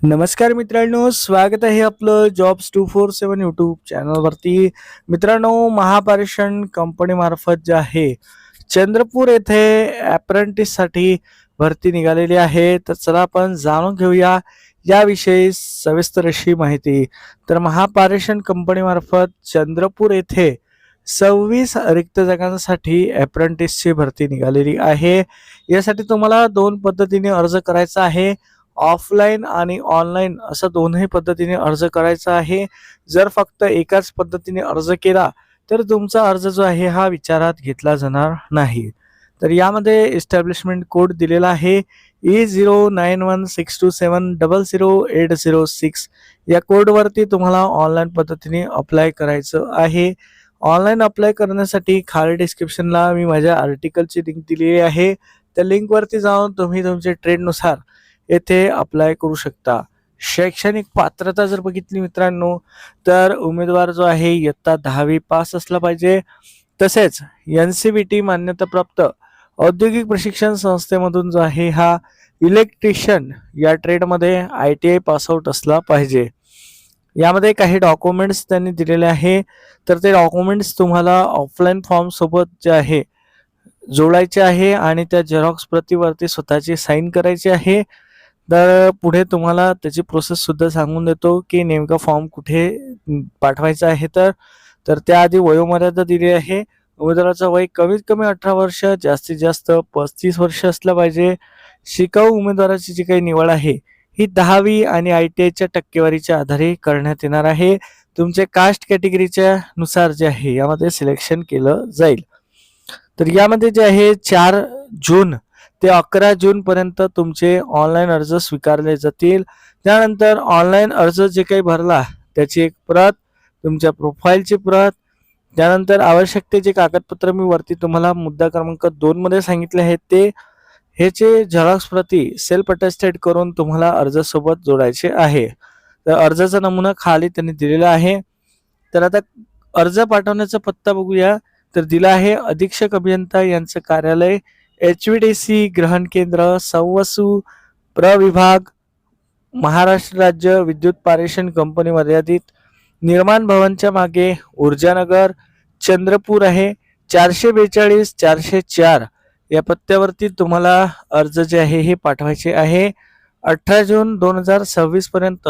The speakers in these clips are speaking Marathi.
नमस्कार मित्रांनो, स्वागत आहे आपलं जॉब्स 247 यूट्यूब चॅनलवरती. मित्रांनो, महापारेषण कंपनीमार्फत जे आहे चंद्रपूर येथे अप्रेंटिससाठी भरती निघालेली आहे. तर चला आपण जाणून घेऊया याविषयी सविस्तर अशी माहिती. तर महापारेषण कंपनीमार्फत चंद्रपूर येथे 26 रिक्त जागांसाठी अप्रेंटिसची भरती निघालेली आहे. यासाठी तुम्हाला 2 पद्धतीने अर्ज करायचा आहे. ऑफलाईन आणि ऑनलाईन असं दोन्ही पद्धतीने अर्ज करायचा आहे. जर फक्त एकाच पद्धतीने अर्ज केला तर तुमचा अर्ज जो आहे हा विचारात घेतला जाणार नाही. तर यामध्ये एस्टॅब्लिशमेंट कोड दिलेला आहे E091627000806. या कोडवरती तुम्हाला ऑनलाईन पद्धतीने अप्लाय करायचं आहे. ऑनलाईन अप्लाय करण्यासाठी खाली डिस्क्रिप्शनला मी माझ्या आर्टिकलची लिंक दिलेली आहे. त्या लिंकवरती जाऊन तुम्ही तुमच्या ट्रेडनुसार येथे अप्लाय करू शकता. शैक्षणिक पात्रता जर बघितली मित्रांनो, तर उमेदवार जो आहे इयत्ता 10वी पास असला पाहिजे. तसेच NCVT मान्यताप्राप्त औद्योगिक प्रशिक्षण संस्थेमधून जो आहे हा इलेक्ट्रिशियन या ट्रेडमध्ये ITI पासआउट असला पाहिजे. यामध्ये काही डॉक्युमेंट्स त्यांनी दिलेले आहे. तर ते डॉक्युमेंट्स तुम्हाला ऑफलाईन फॉर्म सोबत जे आहे जोडायचे आहे आणि त्या झेरॉक्स प्रतीवरती स्वतःची साईन करायची आहे. तर पुढे तुम्हाला त्याची प्रोसेस सुद्धा सांगून देतो की नेमका फॉर्म कुठे पाठवायचा आहे. तर त्याआधी वयोमर्यादा दिली आहे. उमेदवाराचं वय कमीत कमी 18 वर्ष, जास्तीत जास्त 35 वर्ष असलं पाहिजे. शिकाऊ उमेदवाराची जी काही निवड आहे ही 10वी आणि ITIच्या टक्केवारीच्या आधारे करण्यात येणार आहे. तुमचे कास्ट कॅटेगरीच्या नुसार जे आहे यामध्ये सिलेक्शन केलं जाईल. तर यामध्ये जे आहे 4 जून ते 11 जून पर्यंत तुमचे ऑनलाईन अर्ज स्वीकारले जातील. त्यानंतर ऑनलाईन अर्ज जे काही भरला त्याची एक प्रत, तुमच्या प्रोफाईलची प्रत, त्यानंतर आवश्यक ते जे कागदपत्र मी वरती तुम्हाला मुद्दा क्रमांक 2 मध्ये सांगितले आहेत ते ह्याचे झेरॉक्स प्रती सेल्फ अटेस्टेड करून तुम्हाला अर्जासोबत जोडायचे आहे. तर अर्जाचा नमुना खाली त्यांनी दिलेला आहे. तर आता अर्ज पाठवण्याचा पत्ता बघूया. तर दिला आहे अधीक्षक अभियंता यांचं कार्यालय, HVDC ग्रहण केंद्र, सौवसू प्रविभाग, महाराष्ट्र राज्य विद्युत पारेषण कंपनी मर्यादित, निर्माण भवनच्या मागे, ऊर्जानगर, चंद्रपूर आहे. 442 404 या पत्त्यावरती तुम्हाला अर्ज जे आहे हे पाठवायचे आहे. 18 जून 2026 पर्यंत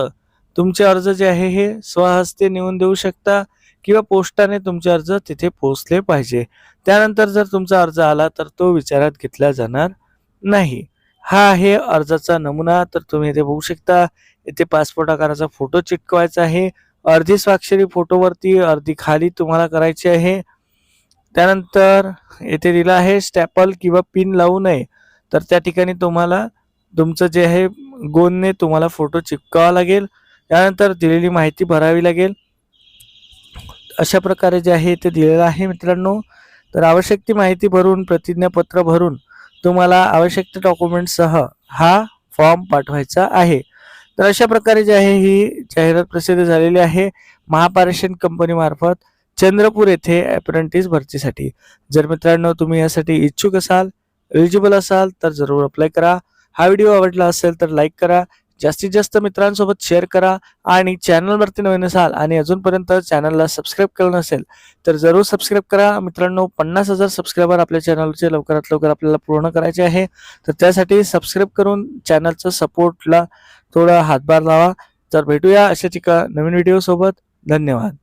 तुमचे अर्ज जे आहे हे स्वहस्ते नेऊन देऊ शकता किंवा पोस्टाने तुमचे अर्ज तिथे पोहोचले पाहिजे. त्यानंतर जर तुमचा अर्ज आला तर तो विचारात घेतला जाणार नाही. हा आहे अर्जाचा नमुना. तर तुम्ही इथे बघू शकता. इथे पासपोर्ट आकाराचा फोटो चिटकवायचा आहे. अर्धी स्वाक्षरी फोटोवरती, अर्धी खाली तुम्हाला करायची आहे. त्यानंतर येथे दिलं आहे स्टॅपल किंवा पिन लावू नये. तर त्या ठिकाणी तुम्हाला तुमचं जे आहे गोंदने तुम्हाला फोटो चिपकावा लागेल. त्यानंतर दिलेली माहिती भरावी लागेल. अशा प्रकारे जे आहे ते दिलेलं आहे मित्रांनो. तर आवश्यक ती माहिती भरून, प्रतिज्ञापत्र भरून तुम्हाला आवश्यक ते डॉक्युमेंटसह हा फॉर्म पाठवायचा आहे. तर अशा प्रकारे जे आहे ही जाहिरात प्रसिद्ध झालेली आहे महापारेषण कंपनीमार्फत चंद्रपूर येथे अप्रेंटिस भरतीसाठी. जर मित्रांनो तुम्ही यासाठी इच्छुक असाल, एलिजिबल असाल तर जरूर अप्लाय करा. हा व्हिडिओ आवडला असेल तर लाईक करा, जास्तीत जास्त मित्रांसोबत शेअर करा आणि चॅनलवरती नवीन असाल आणि अजूनपर्यंत चॅनलला सबस्क्राईब केलं नसेल तर जरूर सबस्क्राईब करा. मित्रांनो 50,000 सबस्क्रायबर आपल्या चॅनलचे लवकरात लवकर आपल्याला पूर्ण करायचे आहे. तर त्यासाठी सबस्क्राईब करून चॅनलचं सपोर्टला थोडा हातभार लावा. तर भेटूया अशाच एका नवीन व्हिडिओ सोबत. धन्यवाद.